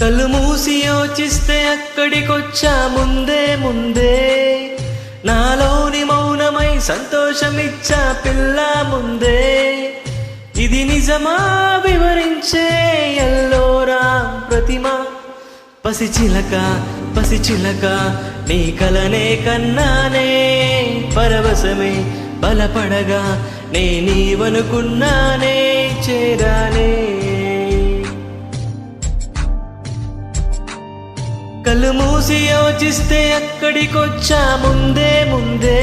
కళ్ళు మూసి యోచిస్తే అక్కడికొచ్చా ముందే ముందే నాలోని మౌనమై సంతోషమిచ్చా పిల్ల ముందే. ఇది నిజమా వివరించే ఎల్లోరా ప్రతిమ. పసిచిలక పసిచిలక నీ కలనే కన్నానే, పరవశమే బలపడగా నే నీవనుకున్నానే చేరానే. కళ్ళు మూసి యోచిస్తే అక్కడికొచ్చా ముందే ముందే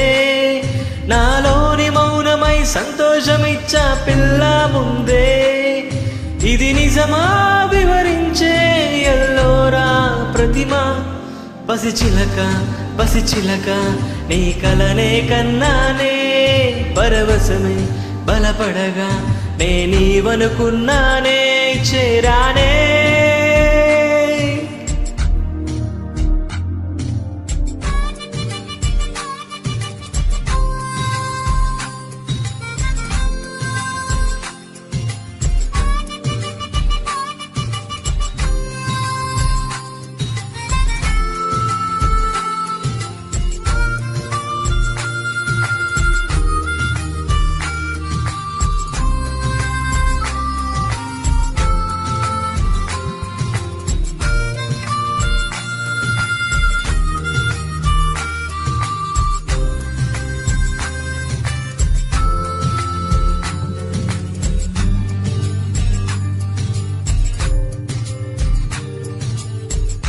నాలోని మౌనమై సంతోషమిచ్చా పిల్ల ముందే. ఇది నిజమా వివరించే ఎల్లోరా ప్రతిమ. పసిచిలక పసిచిలక నీ కలనే కన్నానే, పరవశమే బలపడగా నే నీవనుకున్నానే చేరానే.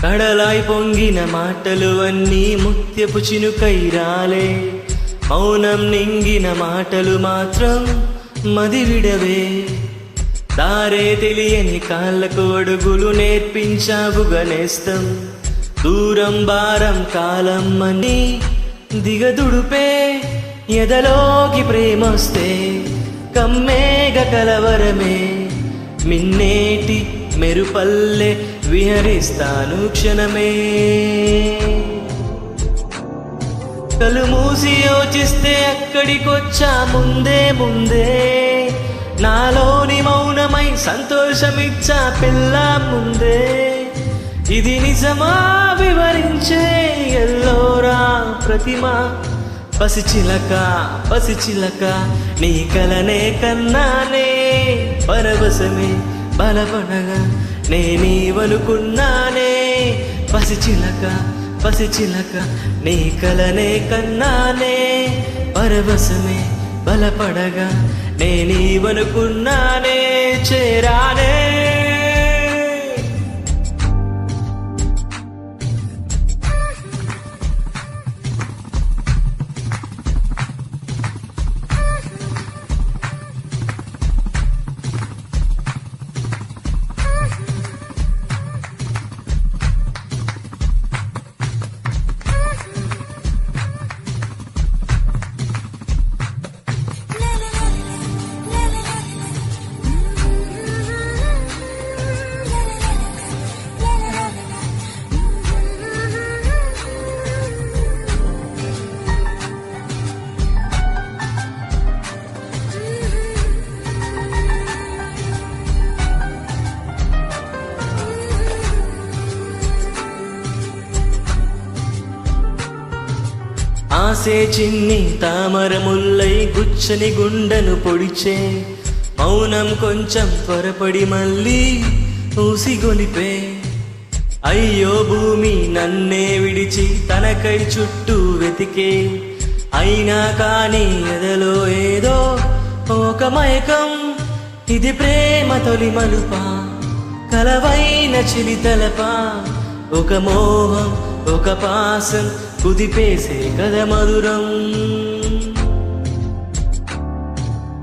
కడలాయి పొంగిన మాటలు అన్నీ ముత్యపు చినుకై రాలే, మౌనం నింగిన మాటలు మాత్రం మదివిడవే. దారే తెలియని కాళ్ళకు అడుగులు నేర్పించావుగా నేస్తం, దూరం భారం కాలం అని దిగదుడుపే. ఎదలోకి ప్రేమొస్తే కమ్మేగ కలవరమే, మిన్నేటి మెరుపల్లె విహరిస్తాను క్షణమే. కళ్ళు మూసి యోచిస్తే అక్కడికొచ్చా ముందే ముందే నాలోని మౌనమై సంతోషమిచ్చా పిల్ల ముందే. ఇది నిజమా వివరించే ఎల్లోరా ప్రతిమ. పసిచిలక పసిచిలక నీ కలనే కన్నానే, పరవశమే బలపడగా నే నీవనుకున్నానే. పసిచిలక పసిచిలక నీ కలనే కన్నానే, పరవశమే బలపడగా నే నీవనుకున్నానే చేరానే. ఆసే చిన్ని తామర ముల్లై గుచ్చని గుండెను పొడిచే, మౌనం కొంచెం త్వరపడి మళ్ళీ ఊసిగొలిపే. అయ్యో భూమి నన్నే విడిచి తనకై చుట్టూ వెతికే, అయినా కాని ఎదలో ఏదో ఒక మైకం. ఇది ప్రేమ తొలి మలుపా, కలవైన చిలితలపా, ఒక మోహం ఒక పాసం కుదిపేసే కథ మధురం.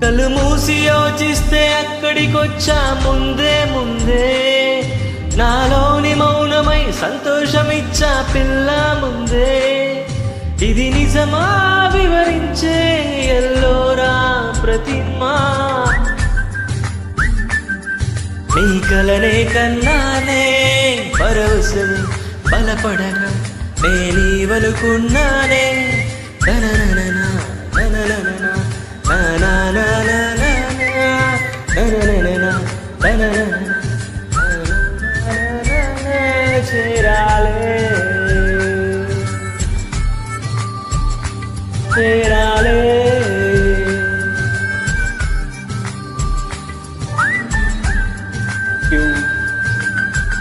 కళ్ళు మూసి యోచిస్తే అక్కడికొచ్చా ముందే ముందే నాలోని మౌనమై సంతోషమిచ్చా పిల్ల ముందే. ఇది నిజమా వివరించే ఎల్లోరా ప్రతిమ. నీ కలనే కన్నానే, పరవశమే బలపడగా నే నీవనుకున్నానే. నననననా నననననా నననననా నననననా నననననా. చేరే